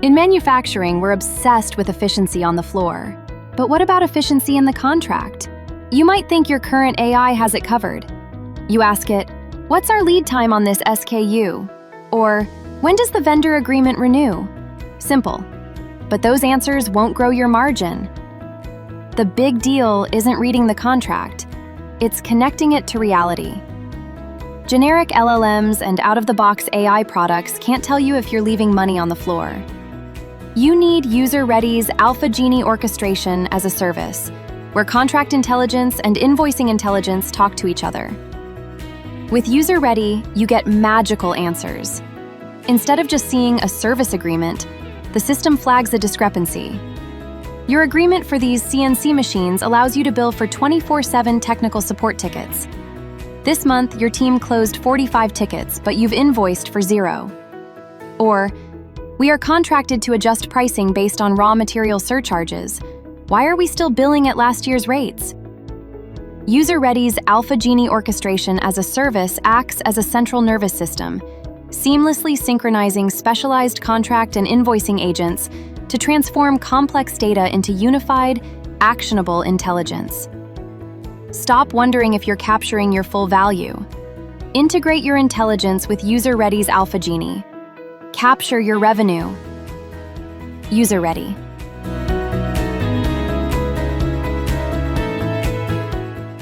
In manufacturing, we're obsessed with efficiency on the floor. But what about efficiency in the contract? You might think your current AI has it covered. You ask it, "What's our lead time on this SKU?" Or, "When does the vendor agreement renew?" Simple. But those answers won't grow your margin. The big deal isn't reading the contract. It's connecting it to reality. Generic LLMs and out-of-the-box AI products can't tell you if you're leaving money on the floor. You need User-Ready's Alpha Genie orchestration as a service, where contract intelligence and invoicing intelligence talk to each other. With User-Ready, you get magical answers. Instead of just seeing a service agreement, the system flags a discrepancy. Your agreement for these CNC machines allows you to bill for 24/7 technical support tickets. This month, your team closed 45 tickets, but you've invoiced for 0. Or, "We are contracted to adjust pricing based on raw material surcharges. Why are we still billing at last year's rates?" User-Ready's Alpha Genie orchestration as a service acts as a central nervous system, seamlessly synchronizing specialized contract and invoicing agents to transform complex data into unified, actionable intelligence. Stop wondering if you're capturing your full value. Integrate your intelligence with User-Ready's Alpha Genie. Capture your revenue. User-Ready.